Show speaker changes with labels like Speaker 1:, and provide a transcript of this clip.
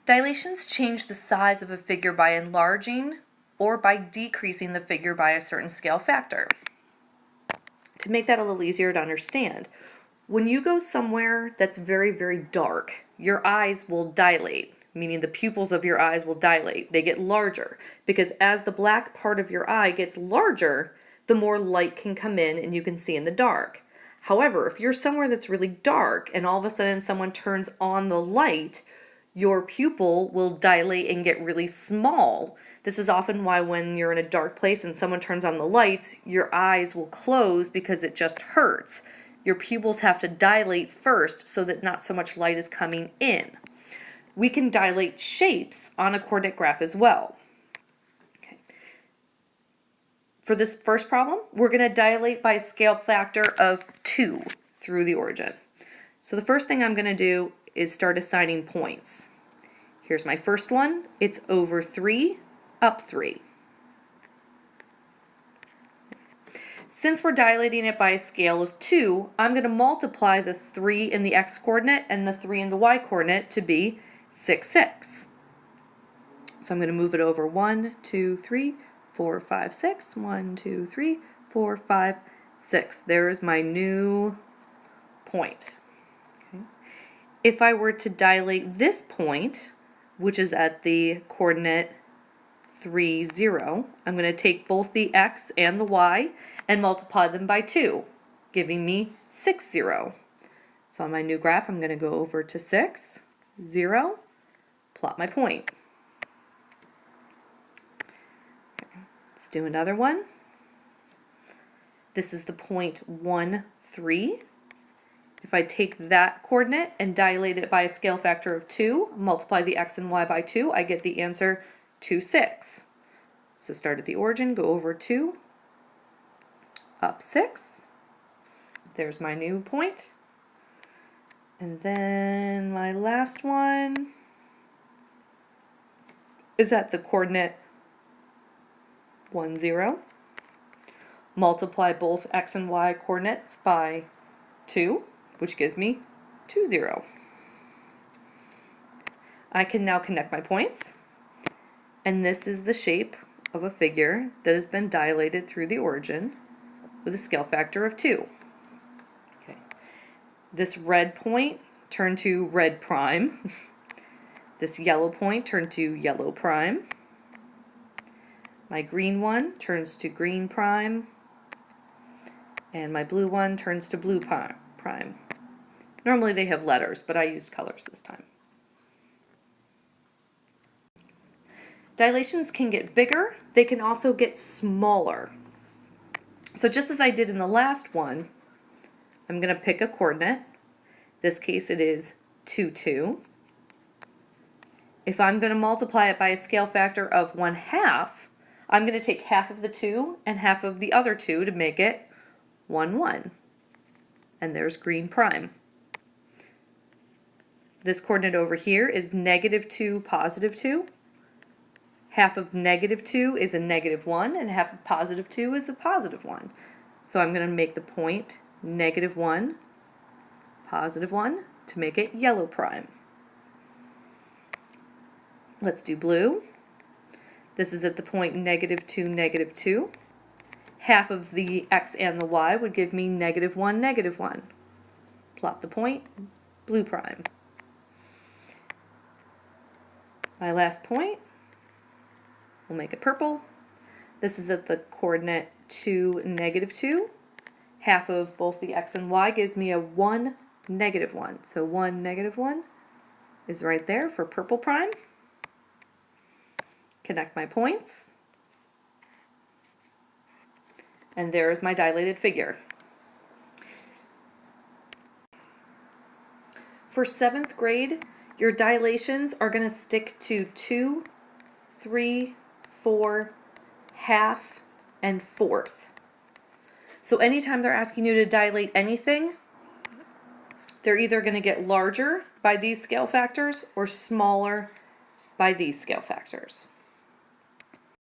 Speaker 1: Dilations change the size of a figure by enlarging or by decreasing the figure by a certain scale factor. To make that a little easier to understand, when you go somewhere that's very, very dark, your eyes will dilate, meaning the pupils of your eyes will dilate. They get larger because as the black part of your eye gets larger, the more light can come in and you can see in the dark. However, if you're somewhere that's really dark and all of a sudden someone turns on the light, your pupil will dilate and get really small. This is often why when you're in a dark place and someone turns on the lights, your eyes will close because it just hurts. Your pupils have to dilate first so that not so much light is coming in. We can dilate shapes on a coordinate graph as well. Okay. For this first problem, we're going to dilate by a scale factor of 2 through the origin. So the first thing I'm going to do is start assigning points. Here's my first one. It's over 3, up 3. Since we're dilating it by a scale of 2, I'm going to multiply the 3 in the x-coordinate and the 3 in the y-coordinate to be 6, 6. So I'm going to move it over 1, 2, 3, 4, 5, 6. 1, 2, 3, 4, 5, 6. There's my new point. Okay. If I were to dilate this point, which is at the coordinate 3, 0, I'm going to take both the x and the y and multiply them by 2, giving me 6, 0. So on my new graph, I'm going to go over to 6, 0, plot my point. Okay. Let's do another one. This is the point 1, 3. If I take that coordinate and dilate it by a scale factor of 2, multiply the x and y by 2, I get the answer 2, 6. So start at the origin, go over 2, up 6. There's my new point. And then my last one is at the coordinate 1, 0. Multiply both x and y coordinates by 2, which gives me 2, 0. I can now connect my points, and this is the shape of a figure that has been dilated through the origin with a scale factor of 2. Okay. This red point turned to red prime. This yellow point turned to yellow prime. My green one turns to green prime, and my blue one turns to blue prime. Normally they have letters, but I used colors this time. Dilations can get bigger. They can also get smaller. So just as I did in the last one, I'm going to pick a coordinate. This case it is 2, 2. If I'm going to multiply it by a scale factor of 1/2, I'm going to take half of the 2 and half of the other 2 to make it 1, 1. And there's green prime. This coordinate over here is -2, +2. Half of -2 is a -1, and half of +2 is a +1. So I'm going to make the point -1, +1 to make it yellow prime. Let's do blue. This is at the point -2, -2. Half of the x and the y would give me -1, -1. Plot the point, blue prime. My last point, we'll make it purple. This is at the coordinate 2, -2. Half of both the x and y gives me a 1, -1. So 1, -1 is right there for purple prime. Connect my points. And there's my dilated figure. For 7th grade, your dilations are going to stick to 2, 3, 4, half, and fourth. So anytime they're asking you to dilate anything, they're either going to get larger by these scale factors or smaller by these scale factors.